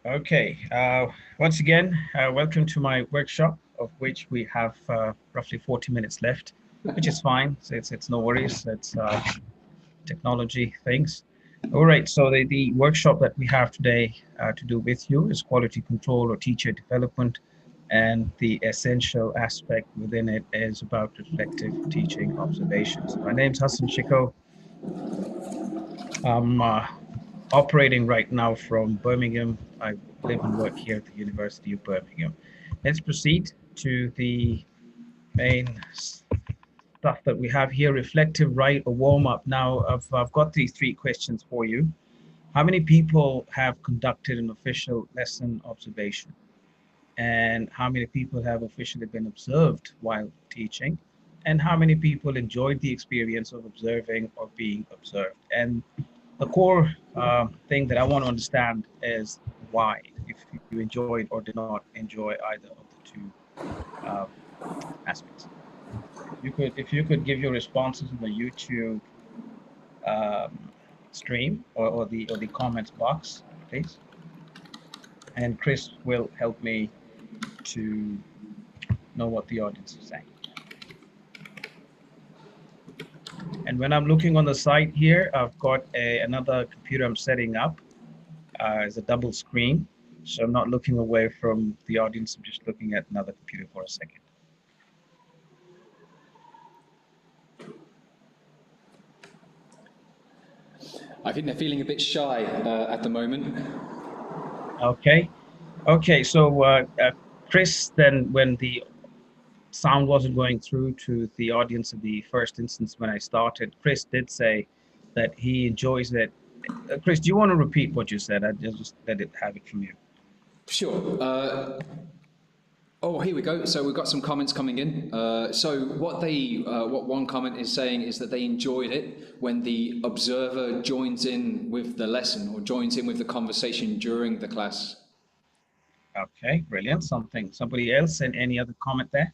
Okay, once again, welcome to my workshop, of which we have roughly 40 minutes left, which is fine. So it's no worries. It's technology things. All right, so the workshop that we have today to do with you is quality control or teacher development, and the essential aspect within it is about reflective teaching observations. My name's Hasan Shikoh. I'm operating right now from Birmingham. I live and work here at the University of Birmingham. Let's proceed to the main stuff that we have here, reflective write or warm up. Now, I've got these three questions for you. How many people have conducted an official lesson observation? And how many people have officially been observed while teaching? And how many people enjoyed the experience of observing or being observed? And the core thing that I want to understand is why, if you enjoyed or did not enjoy either of the two uh, aspects. If you could give your responses in the YouTube um, stream or the comments box, please. And Chris will help me to know what the audience is saying. And when I'm looking on the site here, I've got another computer I'm setting up as a double screen. So I'm not looking away from the audience. I'm just looking at another computer for a second. I think they're feeling a bit shy at the moment. Okay. Okay. So Chris, then when the sound wasn't going through to the audience in the first instance when I started, Chris did say that he enjoys it. Chris, do you want to repeat what you said? I just let it have it from you. Sure. Oh, here we go. So we've got some comments coming in. So what one comment is saying is that they enjoyed it when the observer joins in with the lesson or joins in with the conversation during the class. Okay, brilliant. Somebody else, and any other comment there?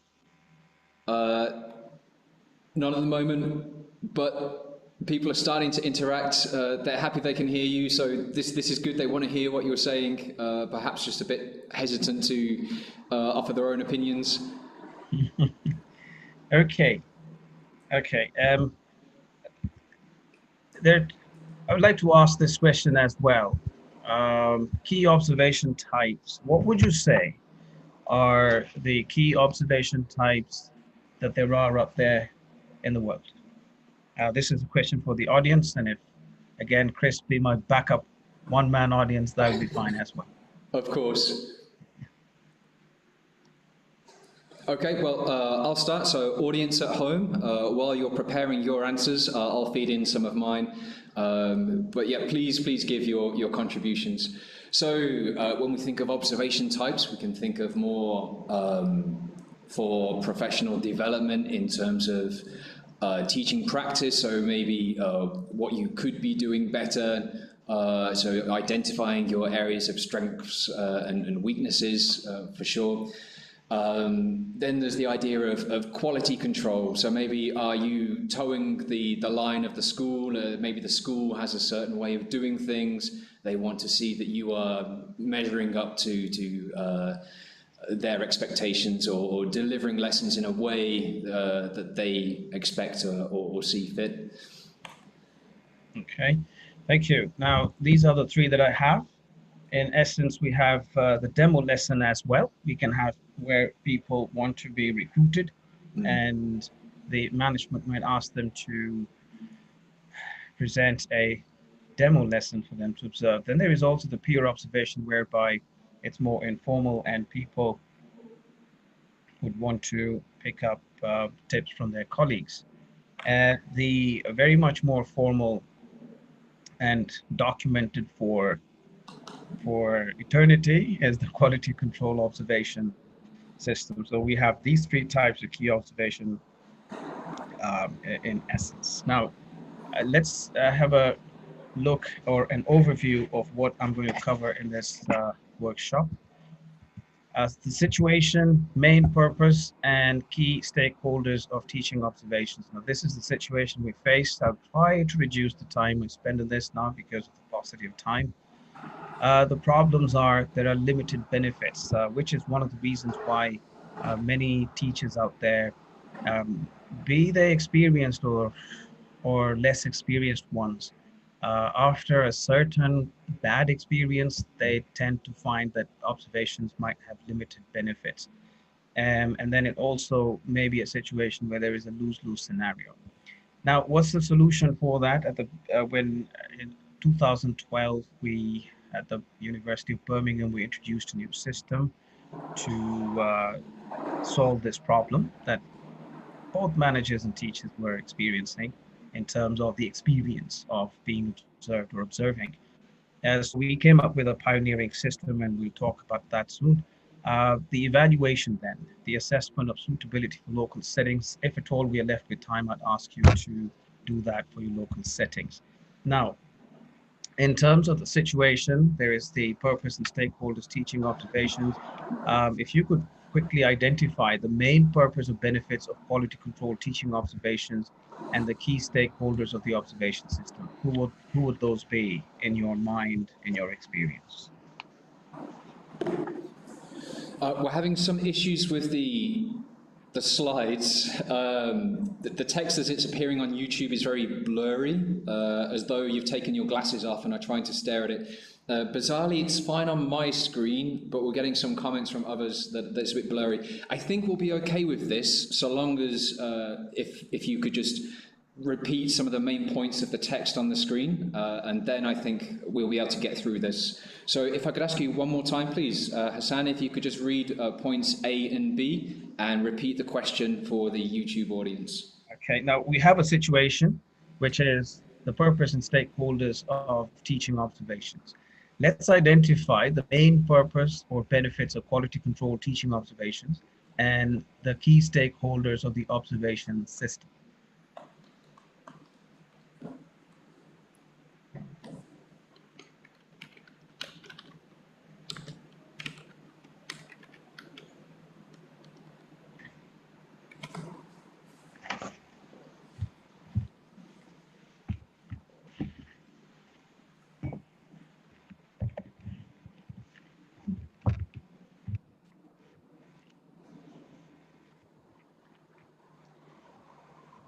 Not at the moment, but people are starting to interact. They're happy they can hear you, so this is good. They want to hear what you're saying. Perhaps just a bit hesitant to offer their own opinions. Okay, okay. There, I would like to ask this question as well. Key observation types. What would you say are the key observation types that there are up there in the world? This is a question for the audience, and if, again, Chris be my backup one-man audience, that would be fine as well. Of course. Okay, well, I'll start. So, audience at home, while you're preparing your answers, I'll feed in some of mine. But yeah, please give your contributions. So, when we think of observation types, we can think of more for professional development in terms of teaching practice. So maybe what you could be doing better. So identifying your areas of strengths and weaknesses for sure. Then there's the idea of quality control. So maybe are you towing the line of the school? Maybe the school has a certain way of doing things. They want to see that you are measuring up to their expectations or delivering lessons in a way that they expect or see fit. Okay, thank you. Now, these are the three that I have. In essence, we have the demo lesson as well. We can have where people want to be recruited and the management might ask them to present a demo lesson for them to observe. Then there is also the peer observation whereby it's more informal and people would want to pick up tips from their colleagues. The very much more formal and documented for eternity is the quality control observation system. So we have these three types of key observation in essence. Now, let's have a look or an overview of what I'm going to cover in this workshop. As the situation, main purpose, and key stakeholders of teaching observations. Now, this is the situation we faced. I'll try to reduce the time we spend on this now because of the paucity of time. The problems are there are limited benefits, which is one of the reasons why many teachers out there, um, be they experienced or less experienced ones, after a certain bad experience, they tend to find that observations might have limited benefits. And then it also may be a situation where there is a lose-lose scenario. Now, what's the solution for that? When in 2012 we at the University of Birmingham we introduced a new system to solve this problem that both managers and teachers were experiencing in terms of the experience of being observed or observing. So we came up with a pioneering system, and we'll talk about that soon. The evaluation then, the assessment of suitability for local settings. If at all we are left with time, I'd ask you to do that for your local settings. Now, in terms of the situation, there is the purpose and stakeholders teaching observations. If you could quickly identify the main purpose or benefits of quality control teaching observations and the key stakeholders of the observation system, who would those be in your mind, in your experience? We're having some issues with the slides. The text as it's appearing on YouTube is very blurry, as though you've taken your glasses off and are trying to stare at it. Bizarrely, it's fine on my screen, but we're getting some comments from others that's a bit blurry. I think we'll be okay with this, so long as if you could just repeat some of the main points of the text on the screen, and then I think we'll be able to get through this. So if I could ask you one more time, please, Hasan, if you could just read points A and B and repeat the question for the YouTube audience. Okay, now we have a situation which is the purpose and stakeholders of teaching observations. Let's identify the main purpose or benefits of quality control teaching observations and the key stakeholders of the observation system.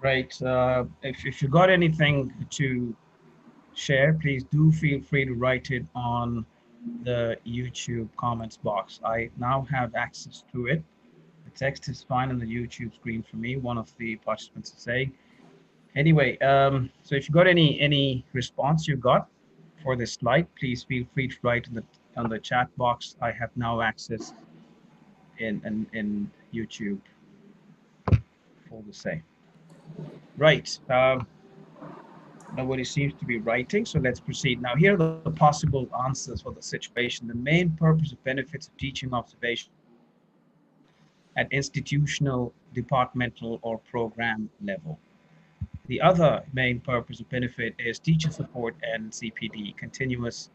Right. If you got anything to share, please do feel free to write it on the YouTube comments box. I now have access to it. The text is fine on the YouTube screen for me, one of the participants is saying. Anyway, so if you got any response you got for this slide, please feel free to write in the chat box. I have now access in YouTube for the same. Right. Nobody seems to be writing, so let's proceed. Now, here are the possible answers for the situation. The main purpose of benefits of teaching observation at institutional, departmental, or program level. The other main purpose of benefit is teacher support and CPD, continuous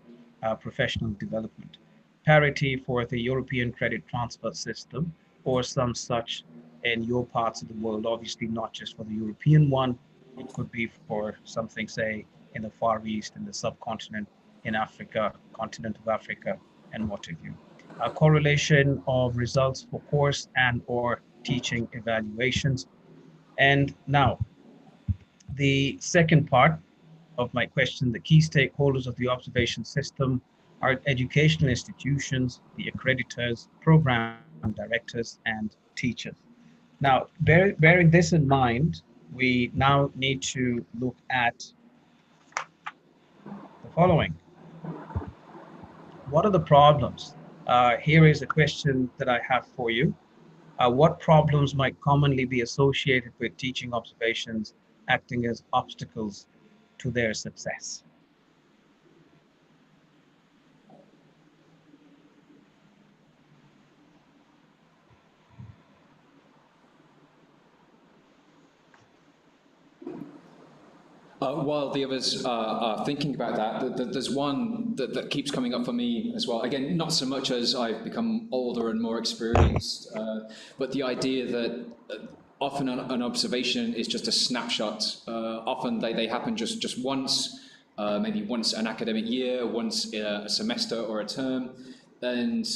professional development. Parity for the European credit transfer system or some such in your parts of the world, obviously not just for the European one. It could be for something, say, in the Far East, in the subcontinent, in Africa, continent of Africa, and what have you. A correlation of results for course and or teaching evaluations. And now, the second part of my question, the key stakeholders of the observation system are educational institutions, the accreditors, program directors, and teachers. Now, bearing this in mind, we now need to look at the following. What are the problems? Here is a question that I have for you. What problems might commonly be associated with teaching observations acting as obstacles to their success? While the others are thinking about that, there's one that keeps coming up for me as well. Again, not so much as I've become older and more experienced, but the idea that often an observation is just a snapshot. Often they happen just once. maybe once an academic year, once a semester or a term. And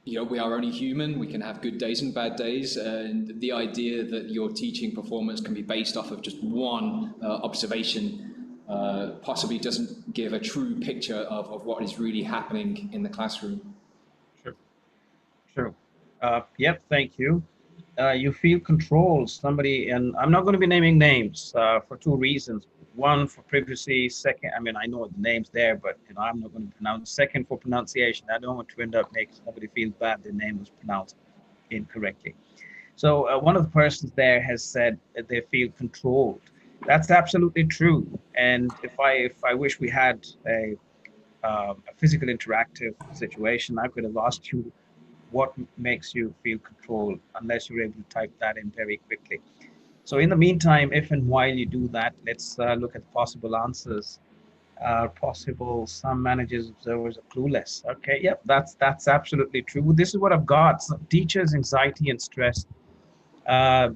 we are only human. We can have good days and bad days, and the idea that your teaching performance can be based off of just one observation possibly doesn't give a true picture of what is really happening in the classroom. True. True. Yep. Thank you. You feel control. Somebody, and I'm not going to be naming names for two reasons. One, for privacy. Second, I mean, I know the names there, but I'm not going to pronounce. Second, for pronunciation. I don't want to end up making somebody feel bad their name was pronounced incorrectly. So one of the persons there has said that they feel controlled. That's absolutely true. And if I wish we had a physical interactive situation, I could have asked you what makes you feel controlled, unless you're able to type that in very quickly. So in the meantime, if and while you do that, let's look at the possible answers. Possible, some managers, observers are clueless. Okay, yep, that's absolutely true. This is what I've got. So teachers' anxiety and stress. Uh,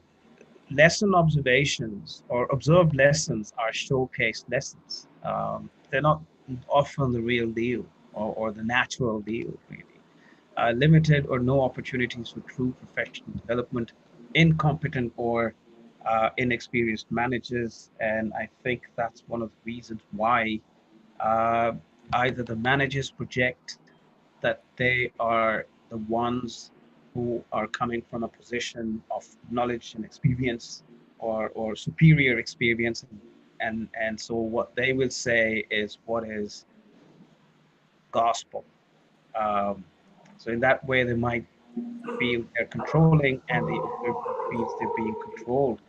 Lesson observations or observed lessons are showcase lessons. They're not often the real deal or the natural deal, really. Limited or no opportunities for true professional development, incompetent or inexperienced managers. And I think that's one of the reasons why uh, either the managers project that they are the ones who are coming from a position of knowledge and experience or superior experience, and so what they will say is what is gospel. um, so in that way they might feel they're controlling and the observer feels they're being controlled.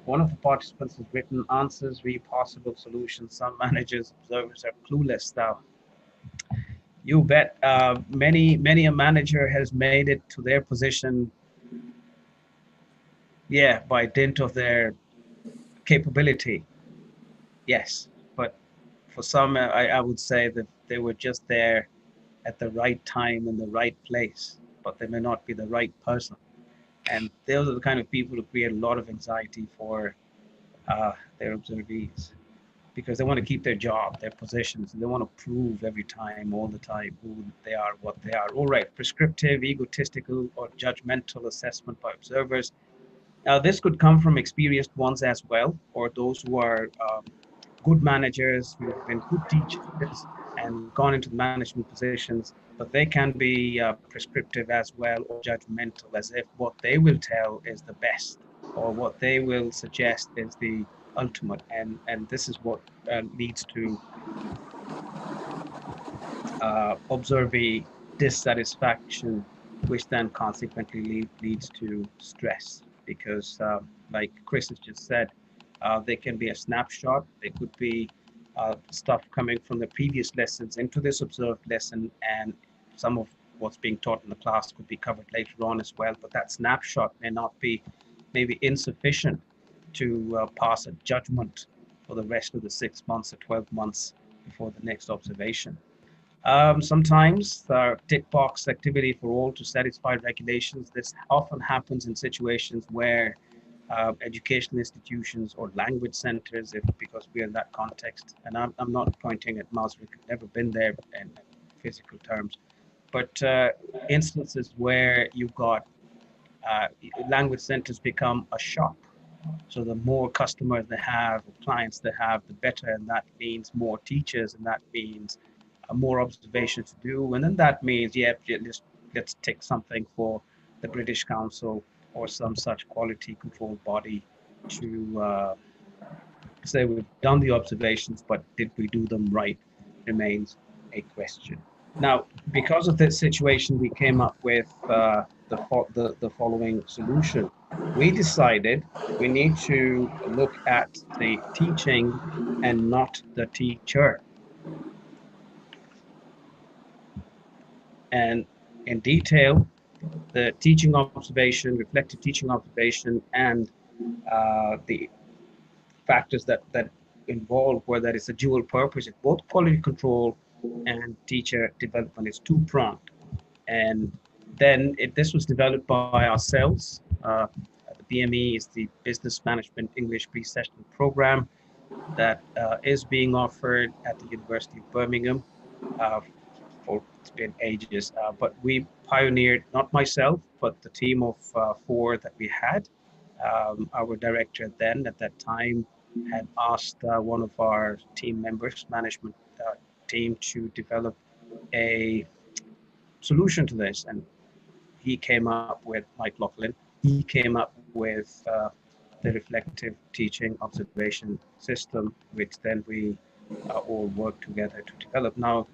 One of the participants has written answers, read possible solutions. Some managers, observers are clueless. Now, you bet. Many a manager has made it to their position, yeah, by dint of their capability. Yes, but for some, I would say that they were just there at the right time in the right place, but they may not be the right person. And those are the kind of people who create a lot of anxiety for their observees, because they want to keep their job, their positions, and they want to prove every time, all the time, who they are, what they are. All right, prescriptive, egotistical, or judgmental assessment by observers. Now, this could come from experienced ones as well, or those who are good managers, who have been good teachers and gone into the management positions, but they can be prescriptive as well, or judgmental, as if what they will tell is the best, or what they will suggest is the ultimate. And this is what leads to observee dissatisfaction, which then consequently leads to stress. Because, like Chris has just said, they can be a snapshot. They could be stuff coming from the previous lessons into this observed lesson, and some of what's being taught in the class could be covered later on as well. But that snapshot may not be maybe insufficient to pass a judgment for the rest of the 6 months or 12 months before the next observation. Sometimes tick box activity for all to satisfy regulations. This often happens in situations where educational institutions or language centers, if because we're in that context, and I'm not pointing at Masaryk, I've never been there in physical terms, but instances where you've got language centers become a shop. So the more customers they have, clients they have, the better, and that means more teachers, and that means more observations to do, and then that means, yeah, let's take something for the British Council or some such quality control body to say we've done the observations, but did we do them right? Remains a question. Now, because of this situation, we came up with the following solution. We decided we need to look at the teaching and not the teacher. And in detail, the teaching observation, reflective teaching observation, and the factors that involve where that is a dual purpose. It's both quality control and teacher development. It's two-pronged. And then this was developed by ourselves. The BME is the Business Management English Pre-Sessional Program. that is being offered at the University of Birmingham. Uh, for it's been ages, but we pioneered, not myself, but the team of four that we had. Our director then at that time had asked one of our team members, management team, to develop a solution to this, and he came up with Mike Laughlin. He came up with the reflective teaching observation system, which then we all worked together to develop. Now,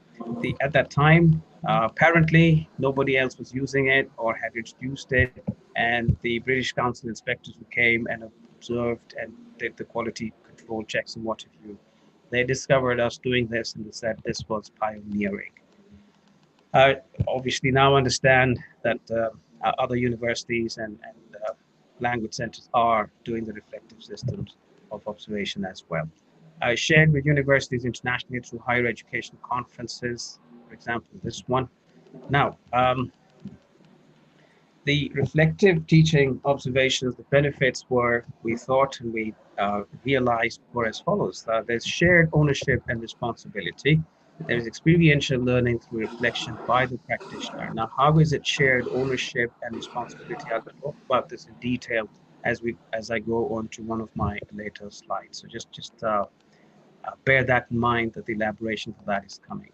at that time, apparently nobody else was using it or had introduced it, and the British Council inspectors who came and observed and did the quality control checks and what have you, they discovered us doing this and they said this was pioneering. I obviously now understand that other universities and language centers are doing the reflective systems of observation as well. I shared with universities internationally through higher education conferences, for example, this one. Now, the reflective teaching observations, the benefits were, we thought and we realized were as follows. There's shared ownership and responsibility. There's experiential learning through reflection by the practitioner. Now, how is it shared ownership and responsibility? I'll talk about this in detail as I go on to one of my later slides. So just bear that in mind that the elaboration for that is coming.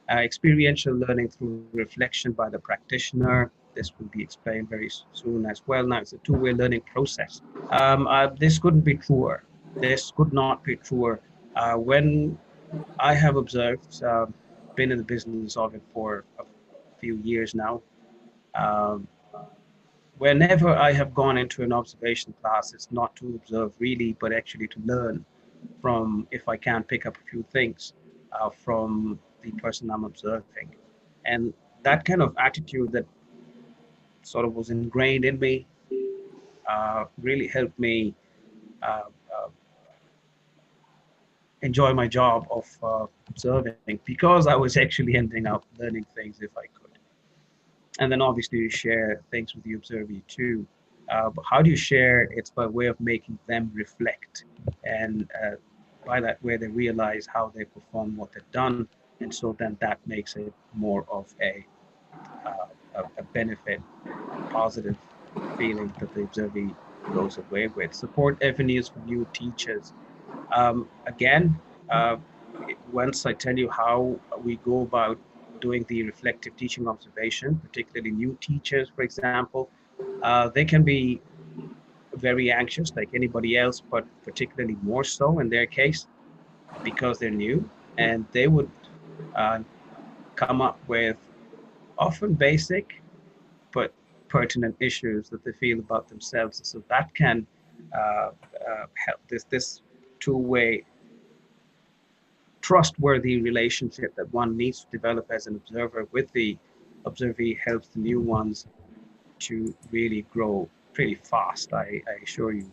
Experiential learning through reflection by the practitioner. This will be explained very soon as well. Now, it's a two-way learning process. This couldn't be truer. This could not be truer. When I have observed, been in the business of it for a few years now, um, whenever I have gone into an observation class, it's not to observe really, but actually to learn from, if I can pick up a few things from the person I'm observing. And that kind of attitude that sort of was ingrained in me really helped me uh, uh, enjoy my job of observing because I was actually ending up learning things if I could. And then obviously you share things with the observee too. But how do you share? It's by way of making them reflect. And by that way, they realize how they perform what they've done. And so then that makes it more of a benefit, a positive feeling that the observee goes away with. Support avenues for new teachers. Again, uh, once I tell you how we go about doing the reflective teaching observation, particularly new teachers, for example, they can be very anxious like anybody else, but particularly more so in their case because they're new, and they would uh, come up with often basic but pertinent issues that they feel about themselves. So that can help this two-way trustworthy relationship that one needs to develop as an observer with the observee helps the new ones to really grow pretty fast. I assure you.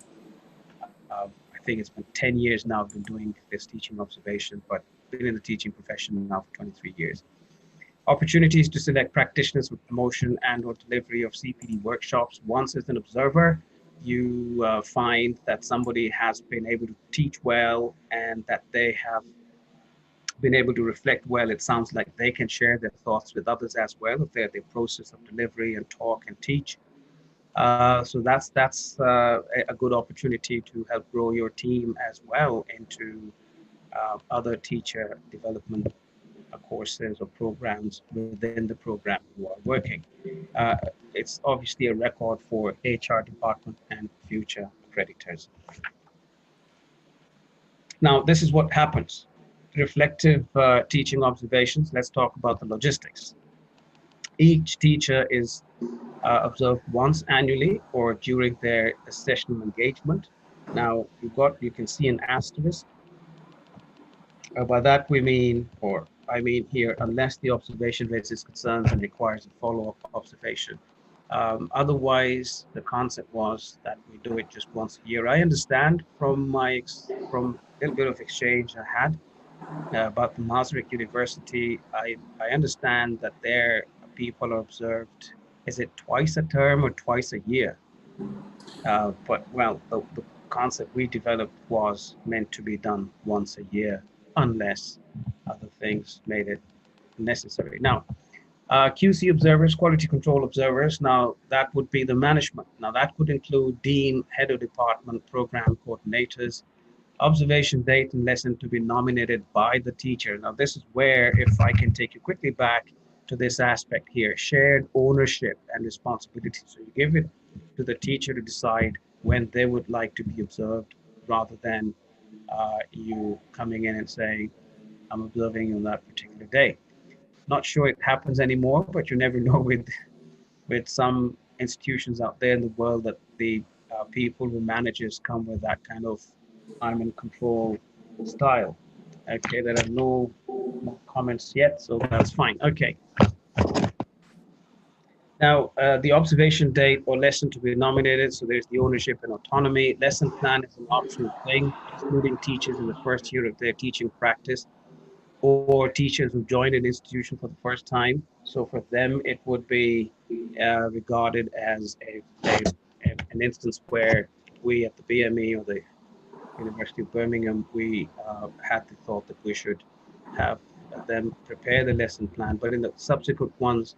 I think it's been 10 years now I've been doing this teaching observation, but been in the teaching profession now for 23 years. Opportunities to select practitioners for promotion and or delivery of CPD workshops. Once as an observer, you find that somebody has been able to teach well and that they have been able to reflect well. It sounds like they can share their thoughts with others as well if they're the process of delivery and talk and teach. So that's a good opportunity to help grow your team as well into other teacher development courses or programs within the program you are working. Uh, it's obviously a record for HR department and future accreditors. Now, this is what happens. Reflective teaching observations. Let's talk about the logistics. Each teacher is observed once annually or during their sessional engagement. Now, you can see an asterisk. By that we mean, or I mean here, unless the observation raises concerns and requires a follow-up observation. Otherwise, the concept was that we do it just once a year. I understand from from a little bit of exchange I had about the Masaryk University. I understand that their people are observed. Is it twice a term or twice a year? But well, concept we developed was meant to be done once a year, unless other things made it necessary. Now, QC observers, quality control observers, now that would be the management. Now that could include dean, head of department, program coordinators, observation date and lesson to be nominated by the teacher. Now this is where, if I can take you quickly back to this aspect here, shared ownership and responsibility. So you give it to the teacher to decide when they would like to be observed, rather than you coming in and saying, I'm observing on that particular day. Not sure it happens anymore, but you never know with some institutions out there in the world that the people who managers come with that kind of I'm in control style. Okay, there are no more comments yet, so that's fine. Okay. Now, the observation date or lesson to be nominated, so there's the ownership and autonomy. Lesson plan is an optional thing, excluding teachers in the first year of their teaching practice, or teachers who join an institution for the first time. So for them, it would be regarded as an instance where we at the BME or the University of Birmingham, we had the thought that we should have them prepare the lesson plan, but in the subsequent ones,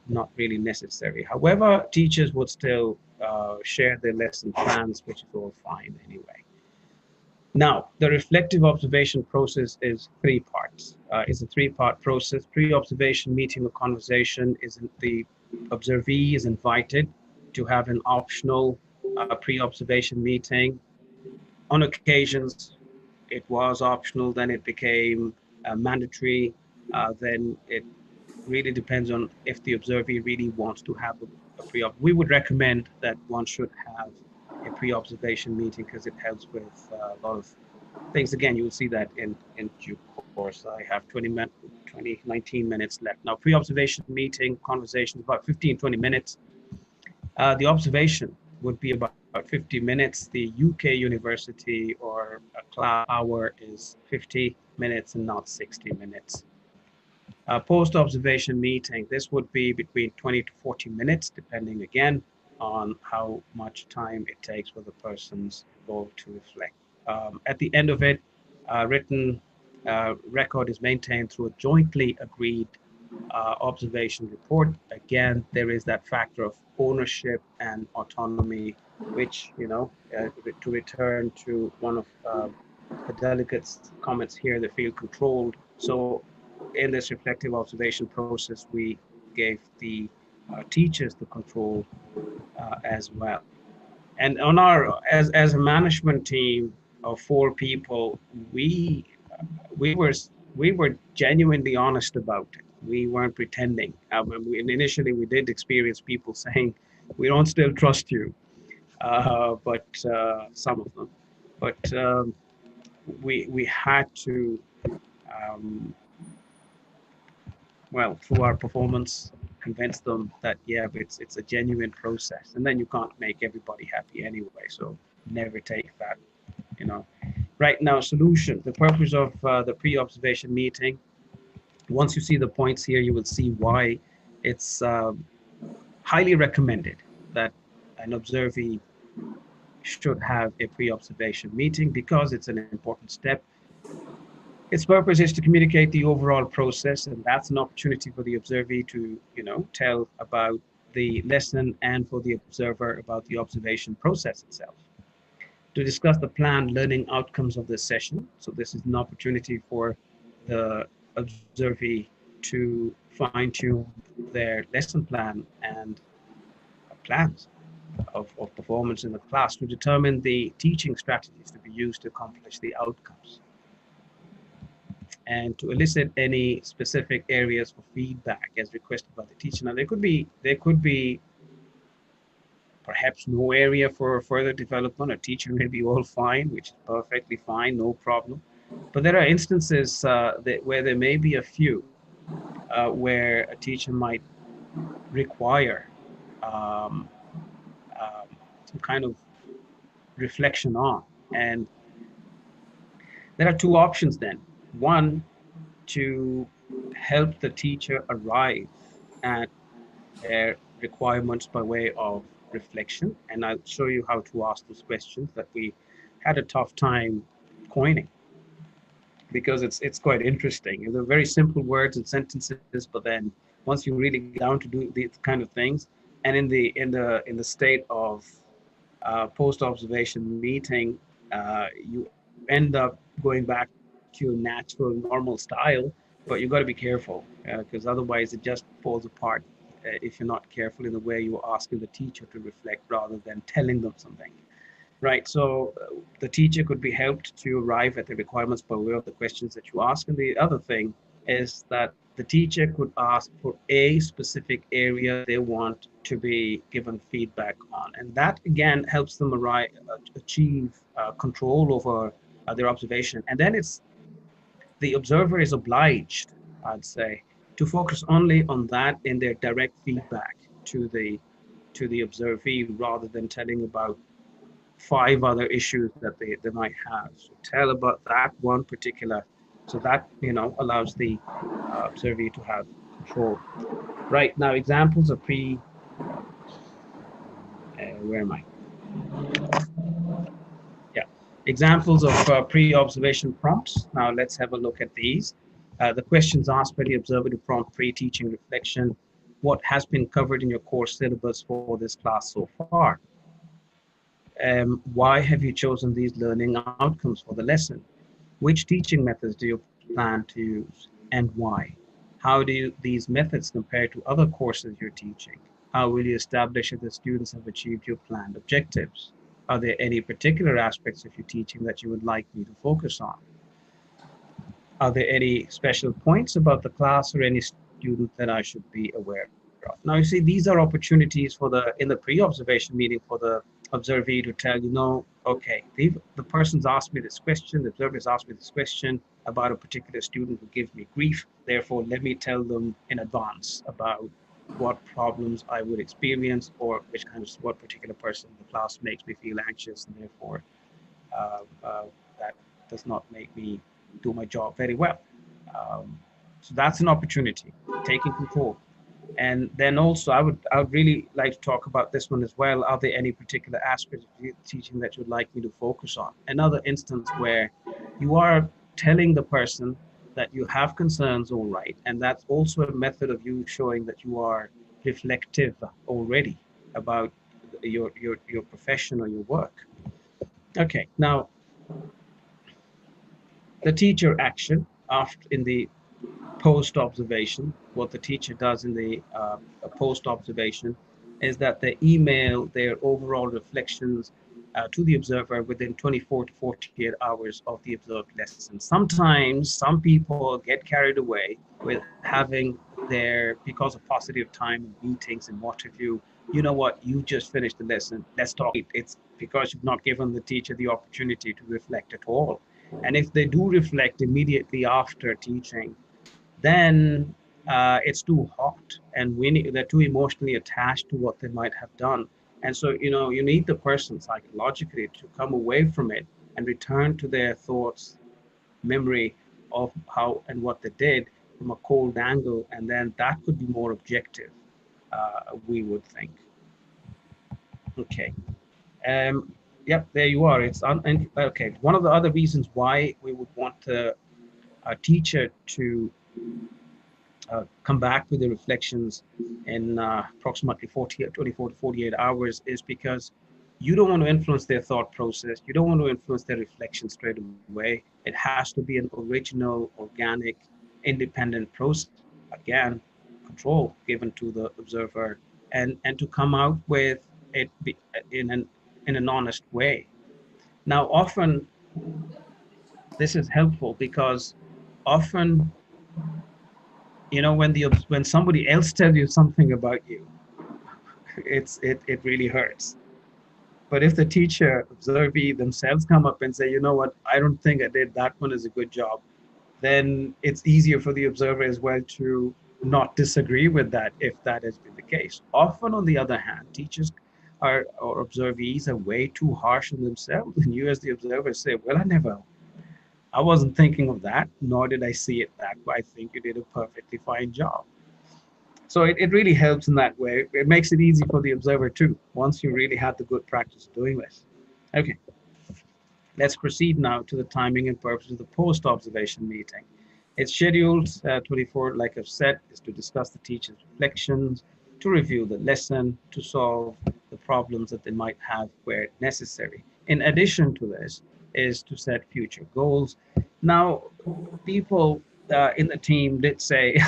not really necessary. However, teachers would still share their lesson plans, which is all fine anyway. Now, the reflective observation process is three parts. It's a three-part process. Pre-observation meeting or conversation is the observee is invited to have an optional pre-observation meeting. On occasions, it was optional, then it became mandatory. Then it really depends on if the observee really wants to have a pre-op. We would recommend that one should have a pre-observation meeting because it helps with a lot of things. Again, you will see that in due course. I have 19 minutes left. Now, pre-observation meeting conversation is about 15-20 minutes. The observation would be about 50 minutes. The UK university or a class hour is 50 minutes and not 60 minutes. Post-observation meeting, this would be between 20 to 40 minutes, depending again on how much time it takes for the persons involved to reflect. At the end of it, written record is maintained through a jointly agreed observation report. Again, there is that factor of ownership and autonomy, which, to return to one of the delegates' comments here, they feel controlled. So in this reflective observation process, we gave the teachers the control as well. And on our, as a management team of 4 people, we were genuinely honest about it. We weren't pretending. Initially, we did experience people saying, "We don't still trust you," but some of them. But we had to, well, through our performance, convince them that it's a genuine process, and then you can't make everybody happy anyway. So never take that, Right now, solution. The purpose of the pre-observation meeting. Once you see the points here, you will see why it's highly recommended that an observee should have a pre-observation meeting, because it's an important step. Its purpose is to communicate the overall process, and that's an opportunity for the observee to, tell about the lesson, and for the observer about the observation process itself. To discuss the planned learning outcomes of this session. So this is an opportunity for the observee to fine-tune their lesson plan and plans of performance in the class, to determine the teaching strategies to be used to accomplish the outcomes, and to elicit any specific areas for feedback as requested by the teacher. Now, there could be perhaps no area for further development. A teacher may be all fine, which is perfectly fine, no problem. But there are instances where there may be a few where a teacher might require some kind of reflection on. And there are 2 options then. One, to help the teacher arrive at their requirements by way of reflection, and I'll show you how to ask those questions that we had a tough time coining, because it's quite interesting. They're very simple words and sentences, but then once you really get down to do these kind of things, and in the state of post observation meeting, you end up going back to your natural normal style, but you got to be careful, because otherwise it just falls apart if you're not careful in the way you're asking the teacher to reflect rather than telling them something. Right, so the teacher could be helped to arrive at the requirements by way of the questions that you ask. And the other thing is that the teacher could ask for a specific area they want to be given feedback on. And that again helps them achieve control over their observation. And then it's the observer is obliged, I'd say, to focus only on that in their direct feedback to the observee, rather than telling about five other issues that they might have. So tell about that one particular, so that allows the observee to have control. Right, now examples of where am I? Yeah, examples of pre-observation prompts. Now let's have a look at these. The questions asked by the observer to prompt pre-teaching reflection. What has been covered in your course syllabus for this class so far? Why have you chosen these learning outcomes for the lesson? Which teaching methods do you plan to use, and why? How do these methods compare to other courses you're teaching? How will you establish if the students have achieved your planned objectives? Are there any particular aspects of your teaching that you would like me to focus on? Are there any special points about the class or any student that I should be aware of? Now, you see, these are opportunities in the pre-observation meeting for the observee to tell, okay, the person's asked me this question, the observer's asked me this question about a particular student who gives me grief. Therefore, let me tell them in advance about what problems I would experience, or what particular person in the class makes me feel anxious, and therefore that does not make me do my job very well. So that's an opportunity, taking control. And then also, I would really like to talk about this one as well. Are there any particular aspects of teaching that you'd like me to focus on? Another instance where you are telling the person that you have concerns, all right, and that's also a method of you showing that you are reflective already about your profession or your work. Okay, now the teacher action after in the post observation. What the teacher does in the post observation is that they email their overall reflections to the observer within 24 to 48 hours of the observed lesson. Sometimes some people get carried away with having because of paucity of time and meetings and what have you. You know what? You just finished the lesson. Let's talk. It's because you've not given the teacher the opportunity to reflect at all. And if they do reflect immediately after teaching, then it's too hot, and they're too emotionally attached to what they might have done. And so, you need the person psychologically to come away from it and return to their thoughts, memory of how and what they did from a cold angle, and then that could be more objective, we would think. Okay. Yep, there you are. Okay. One of the other reasons why we would want a teacher to come back with the reflections in approximately 24 to 48 hours is because you don't want to influence their thought process. You don't want to influence their reflection straight away. It has to be an original, organic, independent process. Again, control given to the observer, and to come out with it in an honest way. Now, often this is helpful because often when somebody else tells you something about you, it really hurts. But if the teacher observee themselves come up and say, you know what, I don't think I did that one as a good job, then it's easier for the observer as well to not disagree with that if that has been the case. Often, on the other hand, teachers or observees are way too harsh on themselves, and you as the observer say, well, I wasn't thinking of that, nor did I see it that way. I think you did a perfectly fine job. So it really helps in that way. It makes it easy for the observer too, once you really had the good practice of doing this. Okay, let's proceed now to the timing and purpose of the post-observation meeting. It's scheduled 24, like I've said, is to discuss the teacher's reflections, to review the lesson, to solve the problems that they might have where necessary. In addition to this, is to set future goals. Now, people in the team did say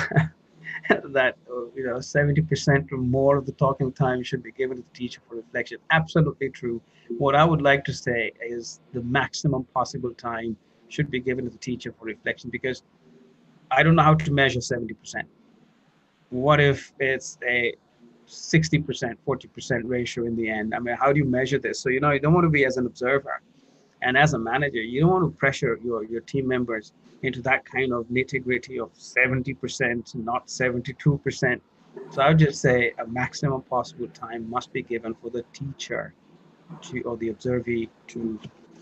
that 70% or more of the talking time should be given to the teacher for reflection. Absolutely true. What I would like to say is the maximum possible time should be given to the teacher for reflection, because I don't know how to measure 70%. What if it's a 60%, 40% ratio in the end? I mean, how do you measure this? So, you don't want to be as an observer and as a manager, you don't want to pressure your team members into that kind of nitty gritty of 70%, not 72%. So I would just say a maximum possible time must be given for the teacher to, or the observee to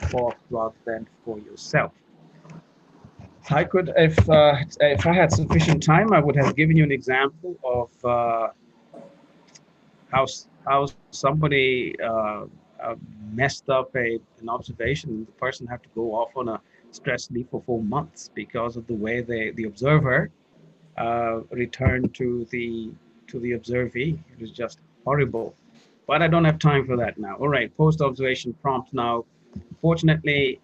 talk rather than for yourself. I could, if I had sufficient time, I would have given you an example of how somebody messed up an observation. The person had to go off on a stress leave for 4 months because of the way the observer returned to the observee. It was just horrible. But I don't have time for that now. All right, post-observation prompt now. Fortunately,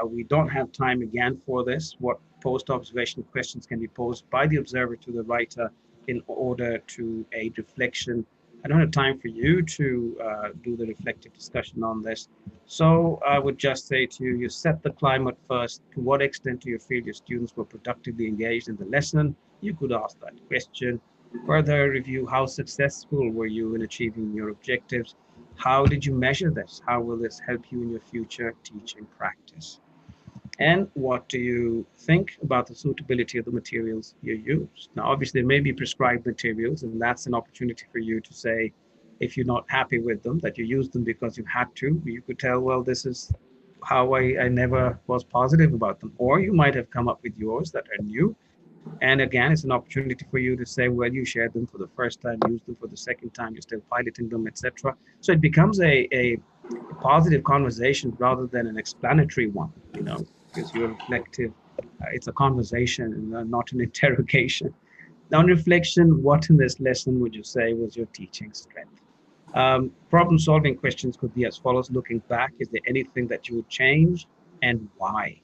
we don't have time again for this. What post-observation questions can be posed by the observer to the writer in order to aid reflection. I don't have time for you to do the reflective discussion on this. So I would just say to you, you set the climate first. To what extent do you feel your students were productively engaged in the lesson? You could ask that question. Further review, how successful were you in achieving your objectives? How did you measure this? How will this help you in your future teaching practice? And what do you think about the suitability of the materials you use? Now, obviously, there may be prescribed materials, and that's an opportunity for you to say, if you're not happy with them, that you used them because you had to. You could tell, well, this is how I never was positive about them. Or you might have come up with yours that are new. And again, it's an opportunity for you to say, well, you shared them for the first time, used them for the second time, you're still piloting them, etc. So it becomes a positive conversation rather than an explanatory one, because you're reflective. It's a conversation and not an interrogation. Now, on reflection, what in this lesson would you say was your teaching strength? Problem-solving questions could be as follows. Looking back, is there anything that you would change and why?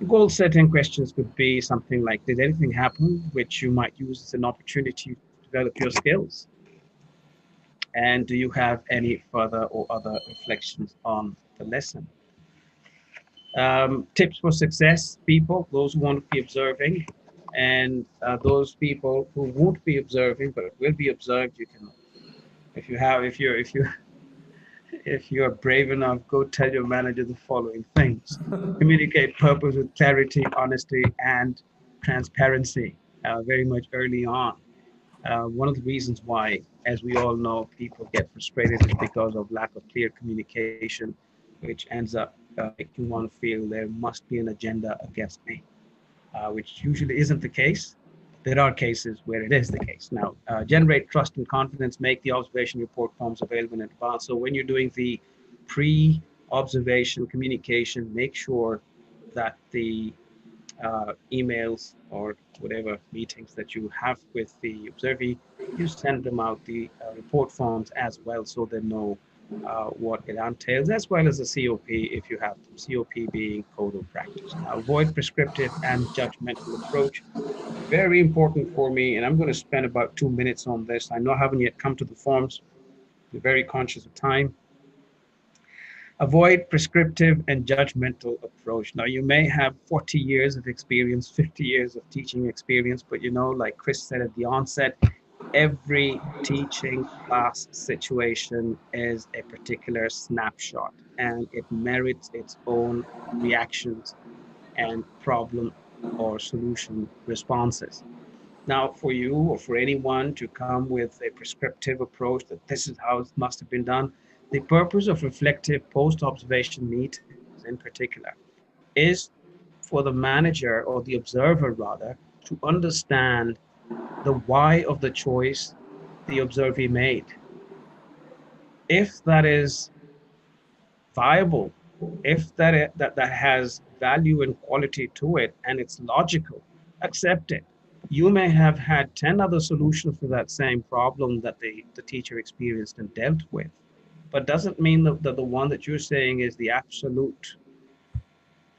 Goal-setting questions could be something like, did anything happen which you might use as an opportunity to develop your skills? And do you have any further or other reflections on the lesson? Tips for success, people, those who want to be observing, and those people who won't be observing but will be observed. You can, if you're brave enough, go tell your manager the following things. Communicate purpose with clarity, honesty, and transparency very much early on. One of the reasons why, as we all know, people get frustrated is because of lack of clear communication, which ends up making one feel there must be an agenda against me, which usually isn't the case. There are cases where it is the case. Now, generate trust and confidence, make the observation report forms available in advance. So when you're doing the pre-observation communication, make sure that the emails or whatever meetings that you have with the observee, you send them out the report forms as well, so they know what it entails, as well as a COP if you have them. COP being code of practice. Now, avoid prescriptive and judgmental approach. Very important for me, and I'm going to spend about 2 minutes on this. I know I haven't yet come to the forms. We're very conscious of time. Avoid prescriptive and judgmental approach. Now, you may have 40 years of experience, 50 years of teaching experience, but like Chris said at the onset, every teaching class situation is a particular snapshot, and it merits its own reactions and problem or solution responses. Now, for you or for anyone to come with a prescriptive approach that this is how it must have been done, the purpose of reflective post-observation meetings in particular is for the manager or the observer rather to understand the why of the choice the observee made. If that is viable, if that has value and quality to it and it's logical, accept it. You may have had 10 other solutions for that same problem that the teacher experienced and dealt with, but doesn't mean that the one that you're saying is the absolute.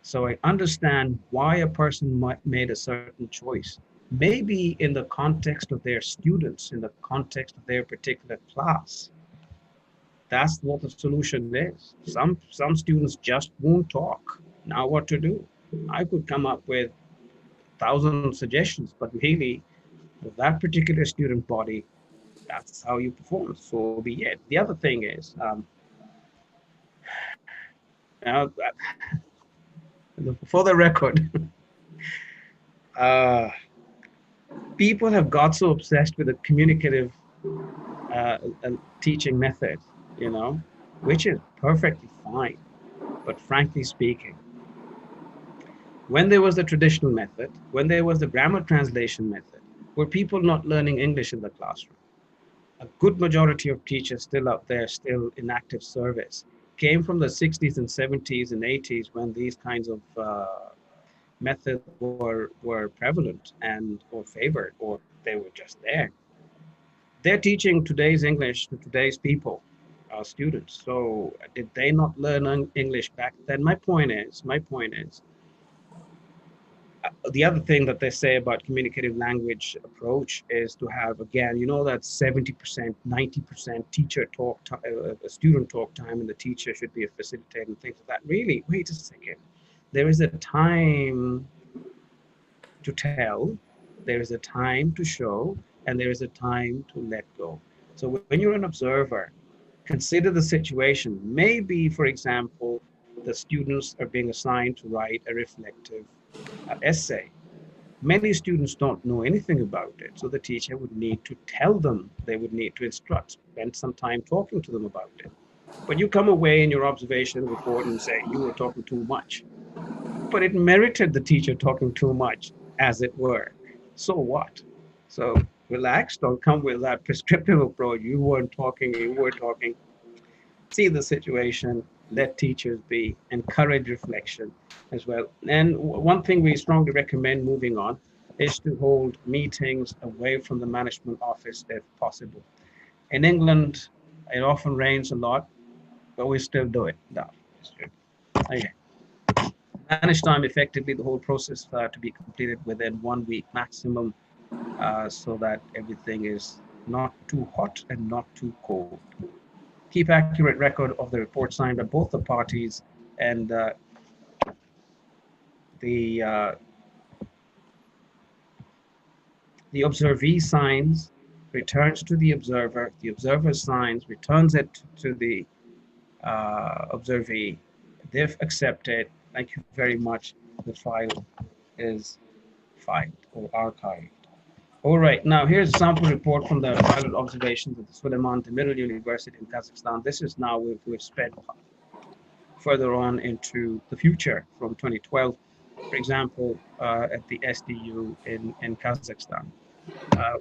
So I understand why a person might made a certain choice. Maybe in the context of their students, in the context of their particular class, that's what the solution is. Some students just won't talk. Now what to do? I could come up with 1,000 suggestions, but really, with that particular student body, that's how you perform. So be it. The other thing is, now, for the record, uh, people have got so obsessed with the communicative teaching method, you know, which is perfectly fine. But frankly speaking, when there was the traditional method, when there was the grammar translation method, were people not learning English in the classroom? A good majority of teachers still out there, still in active service, came from the 60s and 70s and 80s when these kinds of methods were prevalent and or favored, or they were just there. They're teaching today's English to today's people, students. So did they not learn English back then? My point is, the other thing that they say about communicative language approach is to have, again, you know, that 70%, 90% teacher talk, student talk time, and the teacher should be a facilitator and things like that. Really, wait a second. There is a time to tell, there is a time to show, and there is a time to let go. So when you're an observer, consider the situation. Maybe, for example, the students are being assigned to write a reflective essay. Many students don't know anything about it, so the teacher would need to tell them, they would need to instruct, spend some time talking to them about it. But you come away in your observation report and say, you were talking too much. But it merited the teacher talking too much, as it were. So what? So relax, don't come with that prescriptive approach. You weren't talking, you were talking. See the situation, let teachers be, encourage reflection as well. And one thing we strongly recommend moving on is to hold meetings away from the management office if possible. In England, it often rains a lot, but we still do it. No, okay. Manage time effectively, the whole process to be completed within 1 week maximum, so that everything is not too hot and not too cold. Keep accurate record of the report signed by both the parties, and the uh, the observee signs, returns to the observer signs, returns it to the observee. They've accepted. Thank you very much. The file is filed or archived. All right, now here's a sample report from the pilot observations at the Suleiman Demirel University in Kazakhstan. This is now we've spent further on into the future from 2012, for example, at the SDU in Kazakhstan. Uh,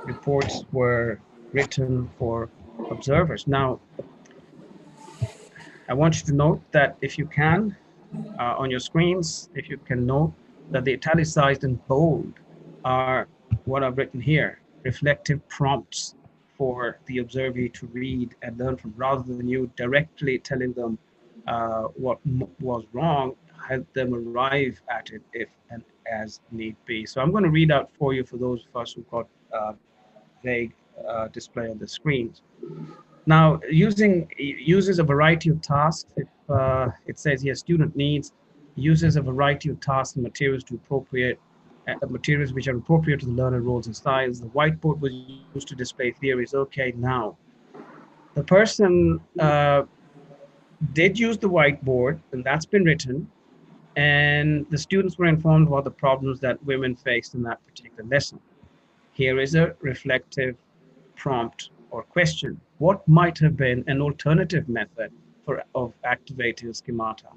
Reports were written for observers. Now, I want you to note that if you can, on your screens, if you can note that the italicized and bold are what I've written here, reflective prompts for the observee to read and learn from, rather than you directly telling them what was wrong, help them arrive at it if and as need be. So I'm going to read out for you for those of us who got vague display on the screens. Now, uses a variety of tasks. It says here, student needs uses a variety of tasks and materials to appropriate materials which are appropriate to the learner roles and styles. The whiteboard was used to display theories. Okay, now the person did use the whiteboard, and that's been written, and the students were informed about the problems that women faced in that particular lesson. Here is a reflective prompt or question. What might have been an alternative method of activating schemata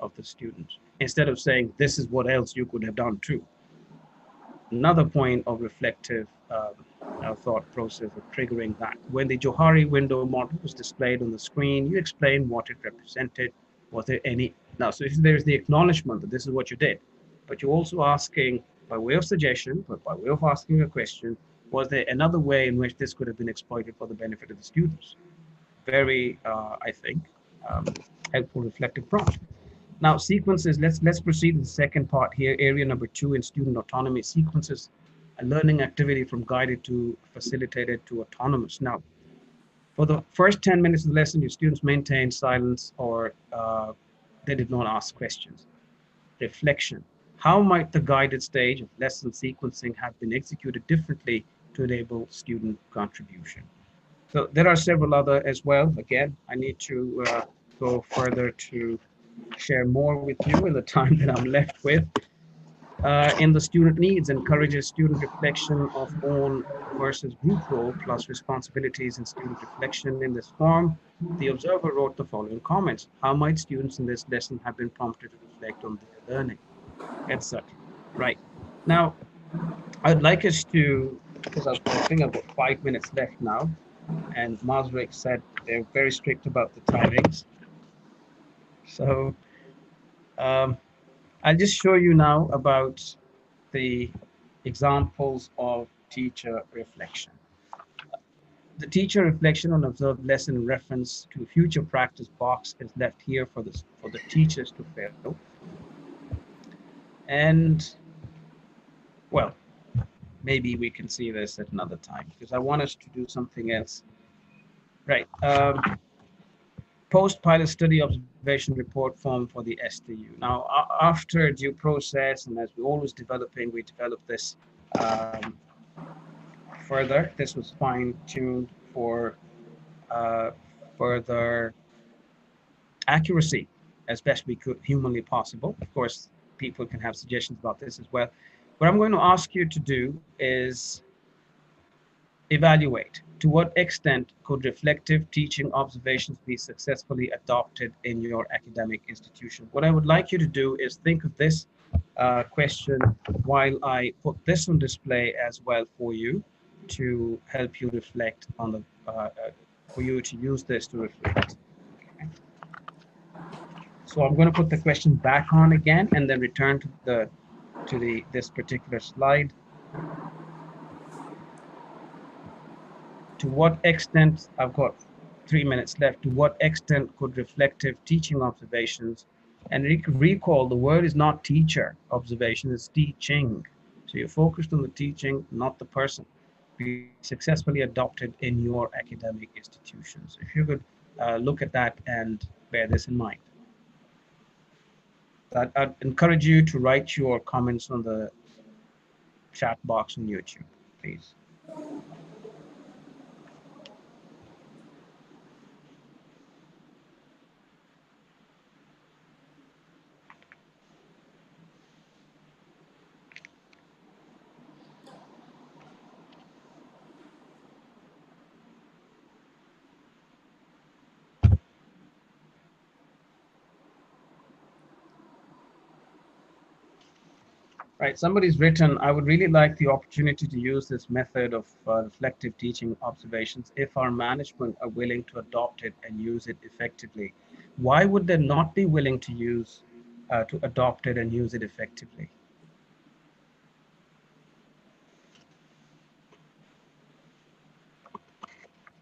of the students? Instead of saying, this is what else you could have done too. another point of reflective thought process of triggering that. When the Johari window model was displayed on the screen, you explained what it represented. Was there any? Now, so if there's the acknowledgement that this is what you did, but you're also asking by way of suggestion, but by way of asking a question, was there another way in which this could have been exploited for the benefit of the students? Very, I think, um, helpful reflective prompt. Now, sequences, let's proceed to the second part here, area number 2 in student autonomy. Sequences, a learning activity from guided to facilitated to autonomous. Now, for the first 10 minutes of the lesson, your students maintained silence or they did not ask questions. Reflection. How might the guided stage of lesson sequencing have been executed differently to enable student contribution? So there are several other as well. Again, I need to go further to share more with you in the time that I'm left with. In the student needs, encourages student reflection of own versus group role plus responsibilities in student reflection. In this form, the observer wrote the following comments. How might students in this lesson have been prompted to reflect on their learning, etc. Right. Now, I'd like us to, because I think I've got 5 minutes left now, and Masaryk said they're very strict about the timings. So um, I'll just show you now about the examples of teacher reflection. The teacher reflection on observed lesson in reference to future practice box is left here for the teachers to fill. And well, maybe we can see this at another time because I want us to do something else. Right. Post-pilot study observation report form for the STU. Now, after due process, and as we're always developing, we develop this further. This was fine-tuned for further accuracy as best we could humanly possible. Of course, people can have suggestions about this as well. What I'm going to ask you to do is evaluate to what extent could reflective teaching observations be successfully adopted in your academic institution. What I would like you to do is think of this question while I put this on display as well for you to help you reflect on the, for you to use this to reflect. Okay. So I'm going to put the question back on again and then return to this particular slide. To what extent, I've got 3 minutes left, to what extent could reflective teaching observations, and recall the word is not teacher observation, it's teaching. So you're focused on the teaching, not the person, be successfully adopted in your academic institutions. If you could look at that and bear this in mind. I'd encourage you to write your comments on the chat box on YouTube, please. Right, somebody's written, I would really like the opportunity to use this method of reflective teaching observations if our management are willing to adopt it and use it effectively. Why would they not be willing to adopt it and use it effectively?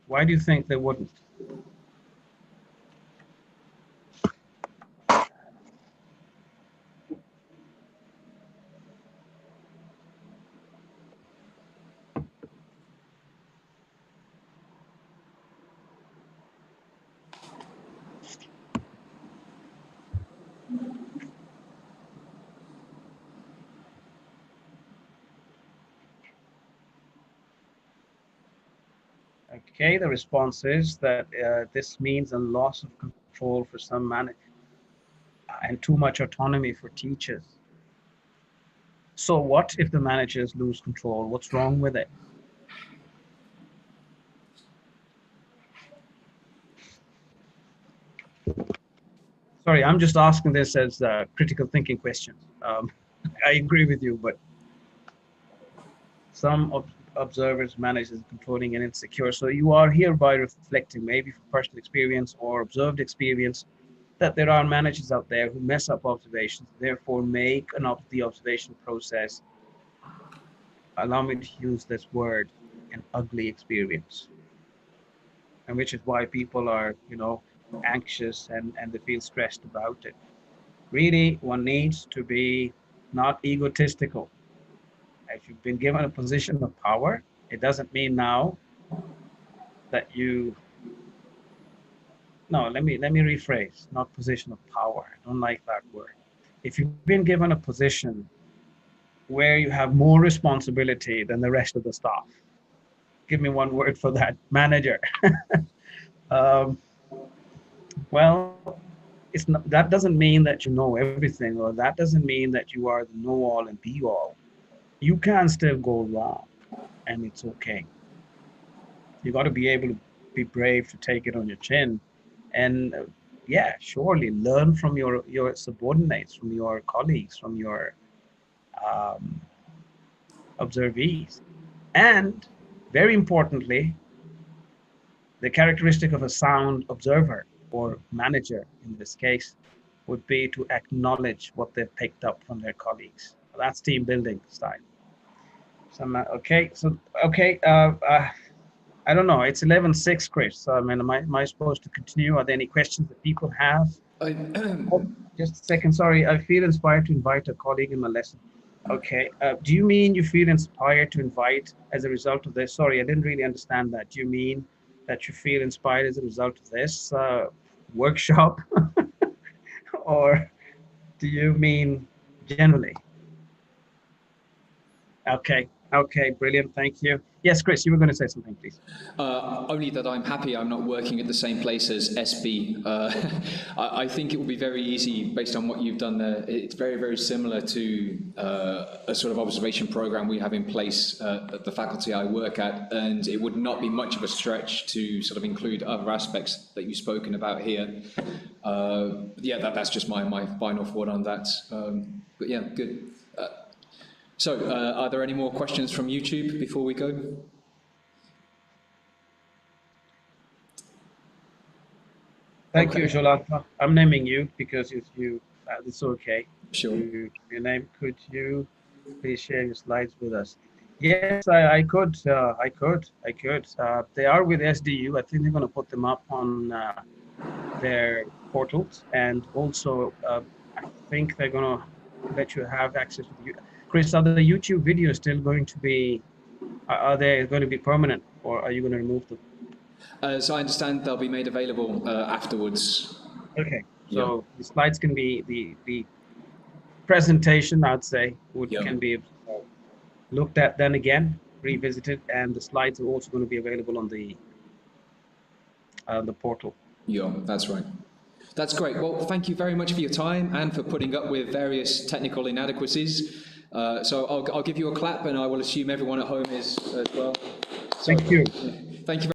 Why do you think they wouldn't? Okay, the response is that this means a loss of control for some managers and too much autonomy for teachers. So what if the managers lose control? What's wrong with it? Sorry, I'm just asking this as critical thinking questions. I agree with you, but some observers, managers, controlling and insecure. So you are hereby reflecting, maybe from personal experience or observed experience, that there are managers out there who mess up observations, therefore make the observation process, allow me to use this word, an ugly experience. And which is why people are, anxious and they feel stressed about it. Really, one needs to be not egotistical. If you've been given a position of power, it doesn't mean now that you, no, let me rephrase, not position of power. I don't like that word. If you've been given a position where you have more responsibility than the rest of the staff, give me one word for that, manager. um, well, it's not, that doesn't mean that you know everything, or that doesn't mean that you are the know-all and be-all. You can still go wrong, and it's okay. You got to be able to be brave to take it on your chin, and yeah, surely learn from your subordinates, from your colleagues, from your um, observees, and very importantly, the characteristic of a sound observer or manager in this case would be to acknowledge what they've picked up from their colleagues. That's team building style. Okay. I don't know. It's 11:06, Chris. So I mean, am I supposed to continue? Are there any questions that people have? I, Oh, just a second. Sorry, I feel inspired to invite a colleague in my lesson. Okay. Do you mean you feel inspired to invite as a result of this? Sorry, I didn't really understand that. Do you mean that you feel inspired as a result of this workshop, or do you mean generally? Okay, brilliant. Thank you. Yes, Chris, you were going to say something, please. Only that I'm happy I'm not working at the same place as SB. I think it will be very easy based on what you've done there. It's very, very similar to a sort of observation program we have in place at the faculty I work at, and it would not be much of a stretch to sort of include other aspects that you've spoken about here. Yeah, that's just my final thought on that. But yeah, good. So, are there any more questions from YouTube before we go? Thank you, Jolanta. I'm naming you because it's okay. Sure. Your name. Could you please share your slides with us? Yes, I could. They are with SDU. I think they're going to put them up on their portals, and also I think they're going to let you have access to the. Chris, are the YouTube videos still going to be? Are they going to be permanent, or are you going to remove them? So I understand they'll be made available afterwards. Okay, so the slides can be the presentation, I'd say, can be looked at then again, revisited, and the slides are also going to be available on the portal. Yeah, that's right. That's great. Well, thank you very much for your time and for putting up with various technical inadequacies. So I'll give you a clap, and I will assume everyone at home is as well. So, thank you. Thank you.